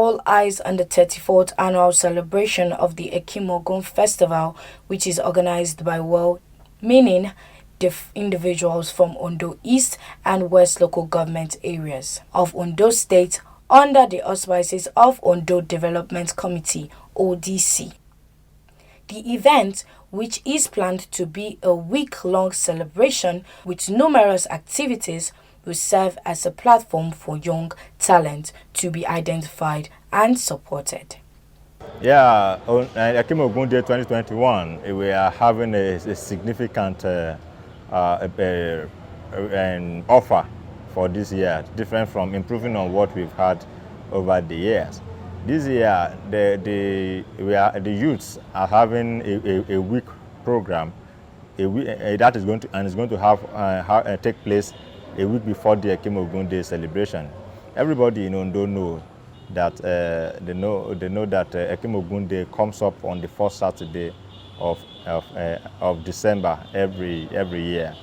all eyes on the 34th annual celebration of the Ekimo Gum Festival, which is organized by meaning individuals from Ondo East and West local government areas of Ondo State under the auspices of Ondo Development Committee, ODC. The event, which is planned to be a week-long celebration with numerous activities, will serve as a platform for young talent to be identified and supported. Yeah, on Ekimogun Day 2021, we are having a significant an offer for this year, different from improving on what we've had over the years. This year, the youths are having a week program, that is going to have take place a week before the Ekimogun Day celebration. Everybody in Ondo know that they know that Ekimogun Day comes up on the first Saturday of December every year.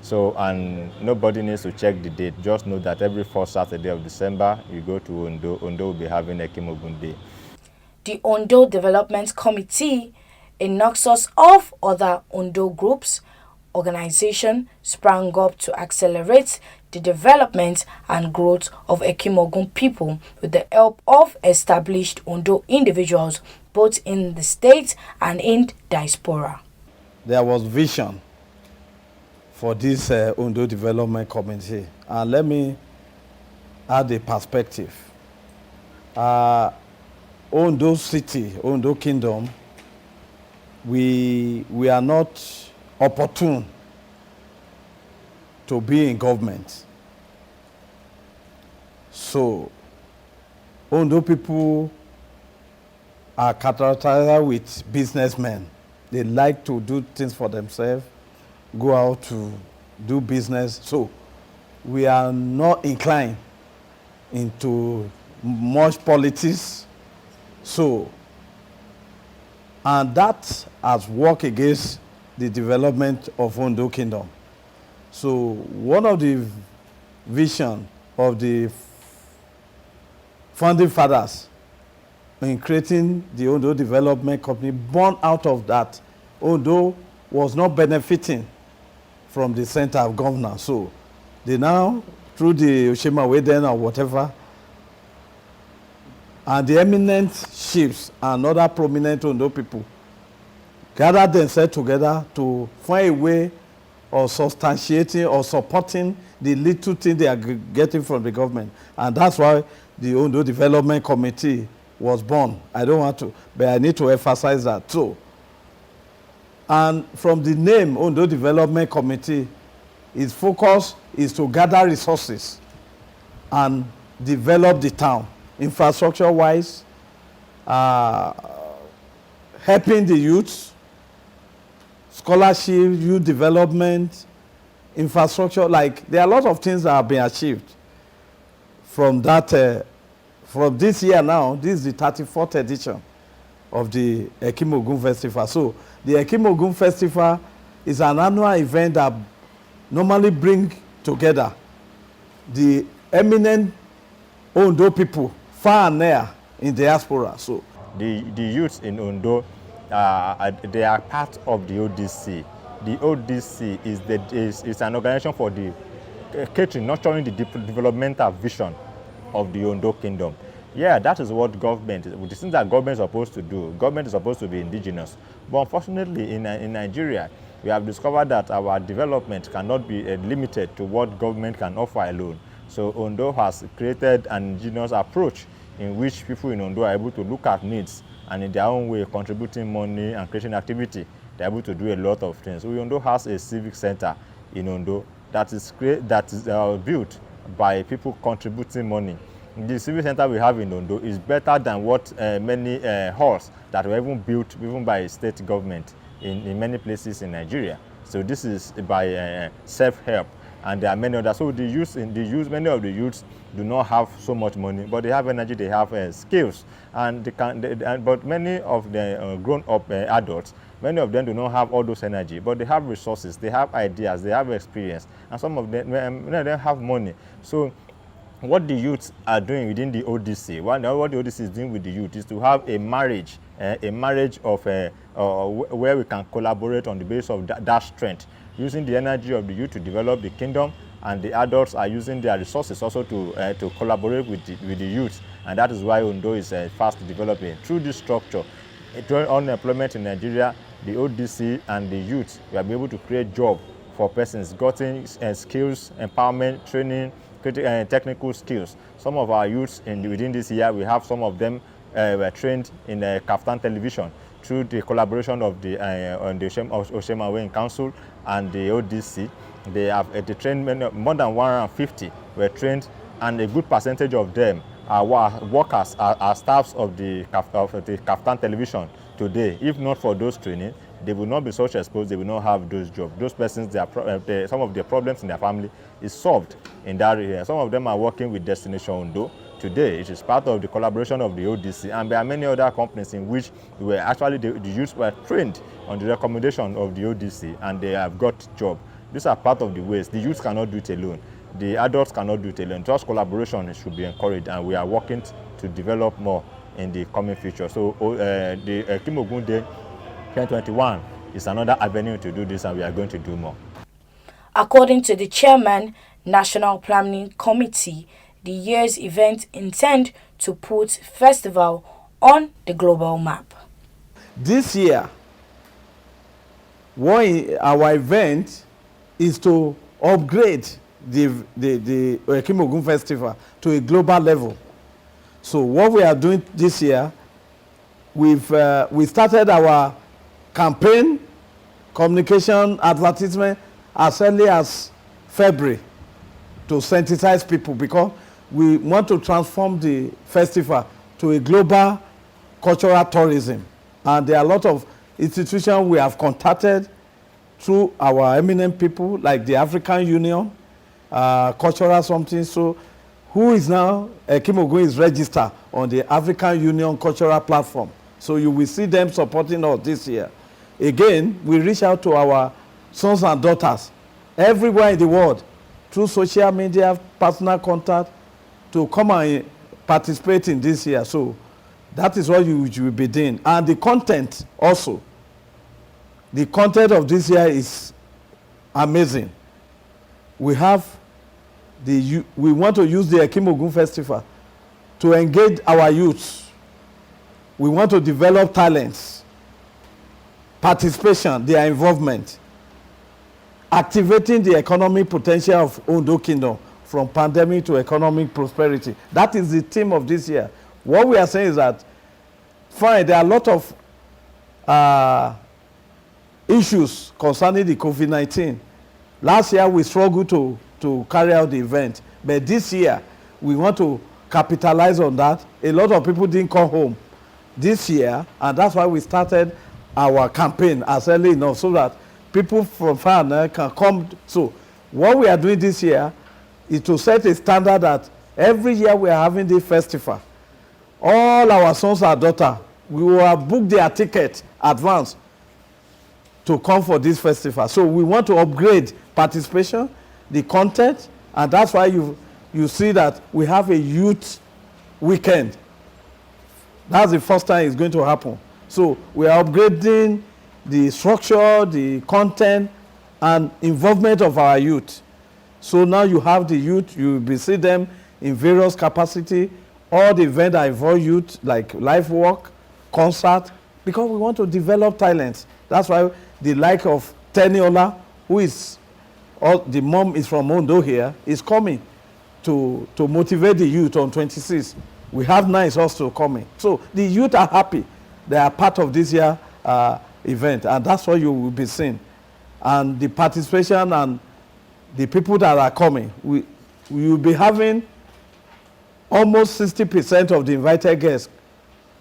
So, and nobody needs to check the date. Just know that every first Saturday of December, you go to Ondo. Ondo will be having Ekimogun Day. The Ondo Development Committee, a nexus of other Ondo groups, organization, sprang up to accelerate the development and growth of Ekimogun people with the help of established Ondo individuals both in the state and in diaspora. There was vision for this Ondo Development Committee, and let me add a perspective. Ondo City, Ondo Kingdom, we are not opportune to be in government. So, Ondo people are characterized with businessmen. They like to do things for themselves, go out to do business. So, we are not inclined into much politics. So, and that has worked against the development of Ondo Kingdom. So one of the vision of the founding fathers in creating the Ondo Development Company, born out of that, Ondo was not benefiting from the center of governance. So they now, through the Oshima Weden or whatever, and the eminent chiefs and other prominent Ondo people gathered themselves together to find a way of substantiating or supporting the little thing they are getting from the government. And that's why the Ondo Development Committee was born. I don't want to, but I need to emphasize that too. And from the name Ondo Development Committee, its focus is to gather resources and develop the town, infrastructure-wise, helping the youth, scholarship, youth development, infrastructure. Like, there are a lot of things that have been achieved from that. From this year now, this is the 34th edition of the Ekimogun Festival. So the Ekimogun Festival is an annual event that normally brings together the eminent Ondo people, far and near, in diaspora. So the youths in Ondo, they are part of the ODC. The ODC is an organization for the catering, nurturing the developmental vision of the Ondo Kingdom. Yeah, that is what government, the things that government is supposed to do. Government is supposed to be indigenous. But unfortunately, in Nigeria, we have discovered that our development cannot be limited to what government can offer alone. So Ondo has created an indigenous approach in which people in Ondo are able to look at needs and in their own way contributing money and creating activity. They're able to do a lot of things. So Ondo has a civic center in Ondo that is built by people contributing money. The civic center we have in Ondo is better than what many halls that were even built even by state government in many places in Nigeria. So this is by self-help, and there are many others. So many of the youths do not have so much money, but they have energy, they have skills, and but many of the grown-up adults, many of them do not have all those energy, but they have resources, they have ideas, they have experience, and some of them, many of them have money. So what the youth are doing within the ODC, what the ODC is doing with the youth is to have a marriage of where we can collaborate on the basis of that strength, using the energy of the youth to develop the kingdom, and the adults are using their resources also to collaborate with the youth, and that is why Ondo is fast developing. Through this structure, during unemployment in Nigeria, the ODC and the youth will be able to create jobs for persons, getting skills, empowerment, training, technical skills. Some of our youths within this year, we have some of them were trained in KAFTAN television through the collaboration of the Oshemawe Council and the ODC. They have trained more than 150 were trained, and a good percentage of them are workers, are staffs of the KAFTAN television today. If not for those training, they will not be such exposed, they will not have those jobs. Those persons, some of their problems in their family is solved in that area. Some of them are working with Destination Ondo. Today, it is part of the collaboration of the ODC, and there are many other companies in which were actually the youths were trained on the recommendation of the ODC, and they have got jobs. These are part of the ways. The youth cannot do it alone. The adults cannot do it alone. Just collaboration should be encouraged, and we are working to develop more in the coming future. So the Ekimogun Day 2021 is another avenue to do this, and we are going to do more. According to the chairman, National Planning Committee, the year's event intend to put festival on the global map. This year, our event is to upgrade the Ekimogun Festival to a global level. So what we are doing this year, we started our campaign, communication, advertisement as early as February to sensitize people, because we want to transform the festival to a global cultural tourism. And there are a lot of institutions we have contacted through our eminent people, like the African Union, cultural something. So who is now, Ekimogun is registered on the African Union cultural platform. So you will see them supporting us this year. Again, we reach out to our sons and daughters everywhere in the world through social media, personal contact, to come and participate in this year. So that is what you will be doing. And the content also. The content of this year is amazing. We want to use the Ekimogun Festival to engage our youth. We want to develop talents, participation, their involvement, activating the economic potential of Ondo Kingdom from pandemic to economic prosperity. That is the theme of this year. What we are saying is that, fine, there are a lot of issues concerning the COVID-19. Last year, we struggled to carry out the event. But this year, we want to capitalize on that. A lot of people didn't come home this year, and that's why we started our campaign as early enough so that people from far and can come. So what we are doing this year is to set a standard that every year we are having this festival. All our sons and daughters, we will have booked their ticket advance to come for this festival. So we want to upgrade participation, the content, and that's why you see that we have a youth weekend. That's the first time it's going to happen. So we are upgrading the structure, the content, and involvement of our youth. So now you have the youth, you will see them in various capacity. All the events that involve youth, like life work, concert, because we want to develop talents. That's why the like of Teniola, who is, the mom is from Ondo here, is coming to motivate the youth on 26. We have nice also coming. So the youth are happy. They are part of this year event, and that's what you will be seeing. And the participation and the people that are coming, we will be having almost 60% of the invited guests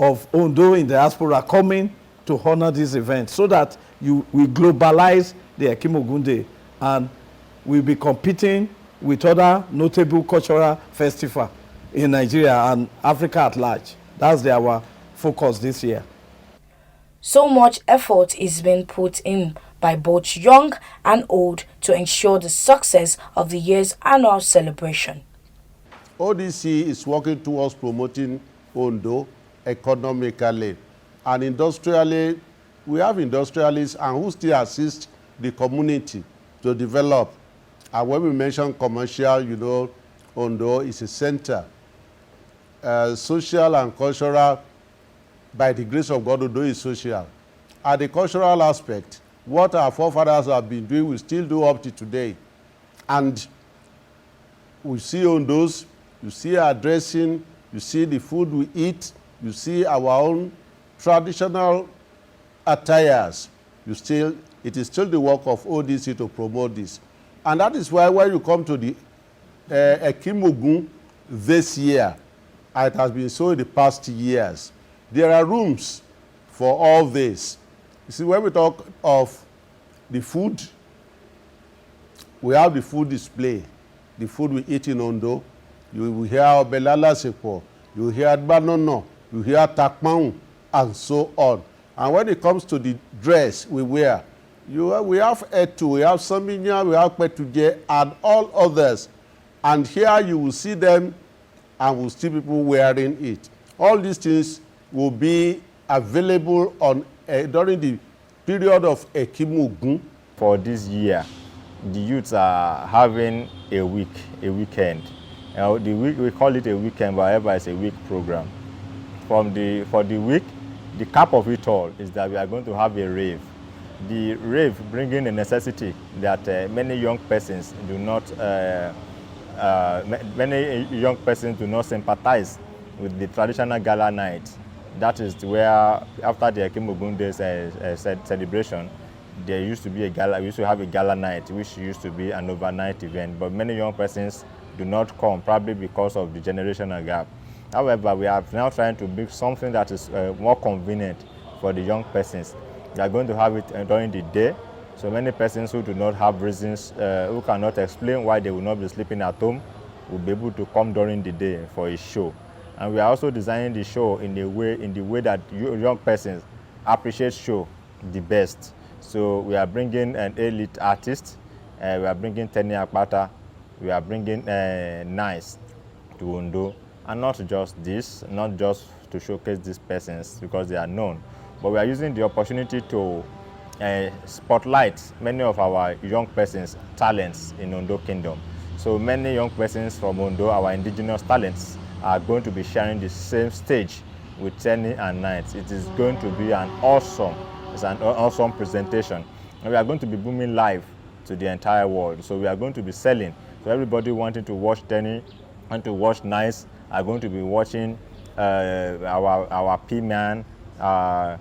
of Ondo in the diaspora coming to honor this event, so that we globalize the Ekimogun Day, and we'll be competing with other notable cultural festivals in Nigeria and Africa at large. That's our focus this year. So much effort is being put in by both young and old to ensure the success of the year's annual celebration. ODC is working towards promoting Ondo economically and industrially. We have industrialists and who still assist the community to develop. And when we mention commercial, you know, Ondo is a center. Social and cultural, by the grace of God, Ondo is social. At the cultural aspect, what our forefathers have been doing, we still do up to today. And we see Ondos, you see our dressing, you see the food we eat, you see our own traditional attires. It is still the work of ODC to promote this. And that is why when you come to the Ekimogun this year, and it has been so in the past years, there are rooms for all this. You see, when we talk of the food, we have the food display, the food we eat in Ondo. You will hear Belala Sepo, you hear Banono, you hear Takmaun, and so on. And when it comes to the dress we wear, we have Etu, we have Saminya, we have Petuje, and all others. And here you will see them, and will see people wearing it. All these things will be available on during the period of Ekimogun. For this year, the youths are having a weekend. We call it a weekend, but however, it's a week program. For the week, the cap of it all is that we are going to have a rave. The rave bringing the necessity that many young persons do not sympathize with the traditional gala night. That is where, after the Ekimogun Days celebration, there used to be a gala. We used to have a gala night, which used to be an overnight event. But many young persons do not come, probably because of the generational gap. However, we are now trying to make something that is more convenient for the young persons. We are going to have it during the day. So many persons who do not have reasons, who cannot explain why they will not be sleeping at home, will be able to come during the day for a show. And we are also designing the show in the way that young persons appreciate show the best. So we are bringing an elite artist, we are bringing Tenny Akpata, we are bringing Nice to Ondo. And not just this, not just to showcase these persons because they are known, but we are using the opportunity to spotlight many of our young persons' talents in Ondo Kingdom. So many young persons from Ondo, our indigenous talents, are going to be sharing the same stage with Tenny and Night. It is going to be an awesome presentation. And we are going to be booming live to the entire world. So we are going to be selling. So everybody wanting to watch Tenny and to watch Nice are going to be watching our P-Man, Mr.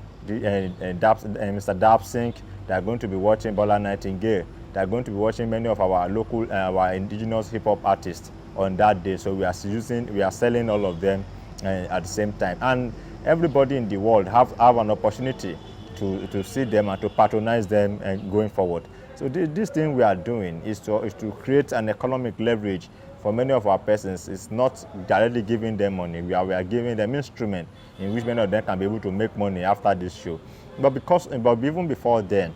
Dapsink. They are going to be watching Bola Nightingale. They are going to be watching many of our local, our indigenous hip-hop artists on that day. So we are selling all of them at the same time. And everybody in the world have an opportunity to see them and to patronize them going forward. So this thing we are doing is to create an economic leverage for many of our persons. It's not directly giving them money. We are giving them instrument in which many of them can be able to make money after this show. But even before then,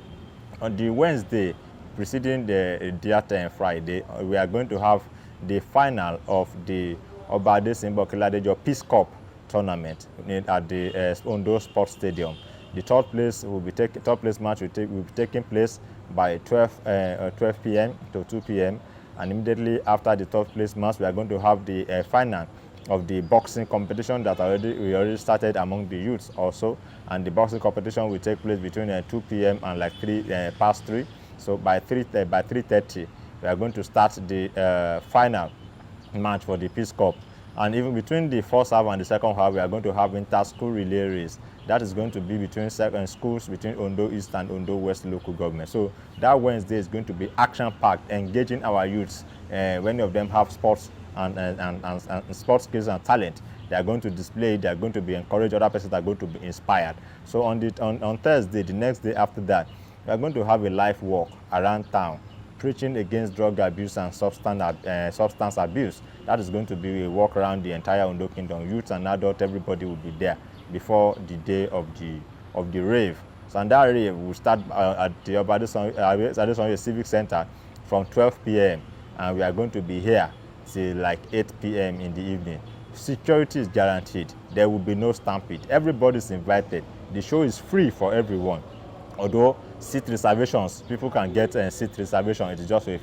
on the Wednesday preceding the theater and Friday, we are going to have the final of the Obade Simbo Kiladejo Peace Cup tournament at the Ondo Sports Stadium. The third place match will be taking place by 12 p.m. to 2 p.m. And immediately after the third place match, we are going to have the final of the boxing competition that we already started among the youths also. And the boxing competition will take place between 2 p.m. and like 3:03. So by 3:30, we are going to start the final match for the Peace Cup. And even between the first half and the second half, we are going to have inter-school relay race. That is going to be between schools between Ondo East and Ondo West local government. So that Wednesday is going to be action-packed, engaging our youths. Many of them have sports and sports skills and talent. They are going to display it. They are going to be encouraged. Other persons are going to be inspired. So on Thursday, the next day after that, we are going to have a live walk around town, preaching against drug abuse and substance abuse. That is going to be a walk around the entire Ondo Kingdom. Youth and adults, everybody will be there before the day of the rave. So and that rave will start at the Ondo Civic Center from 12 p.m. and we are going to be here till like 8 p.m. in the evening. Security is guaranteed. There will be no stampede. Everybody's invited. The show is free for everyone. Although seat reservations, people can get a seat reservation. It is just for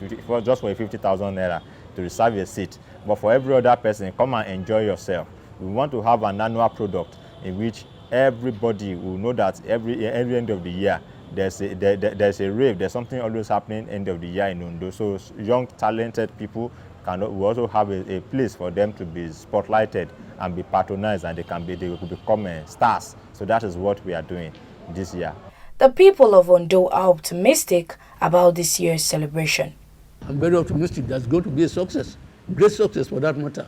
a 50,000 naira to reserve a seat. But for every other person, come and enjoy yourself. We want to have an annual product in which everybody will know that every end of the year there's a rave. There's something always happening end of the year in Ondo. So young, talented people will also have a place for them to be spotlighted and be patronized, and they will become stars. So that is what we are doing this year. The people of Ondo are optimistic about this year's celebration. I'm very optimistic that's going to be a success, great success for that matter.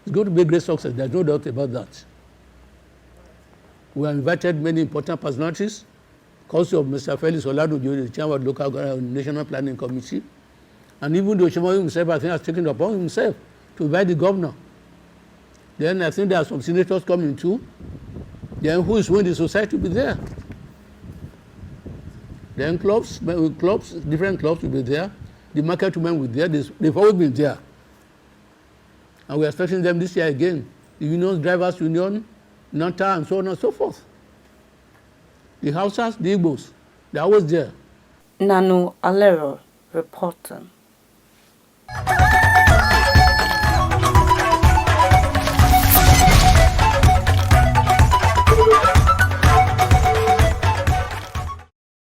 It's going to be a great success, there's no doubt about that. We have invited many important personalities, courtesy of Mr. Felix Oladojo, the chairman of the local National Planning Committee, and even the Ekimo himself, I think, has taken it upon himself to invite the governor. Then I think there are some senators coming too. Then who is going to the society will be there? Then different clubs will be there. The market women will be there. They've always been there. And we are expecting them this year again. The unions, drivers union, NATA, and so on and so forth. The Hausas, the Igbos, they're always there. Nanu Alero reporting.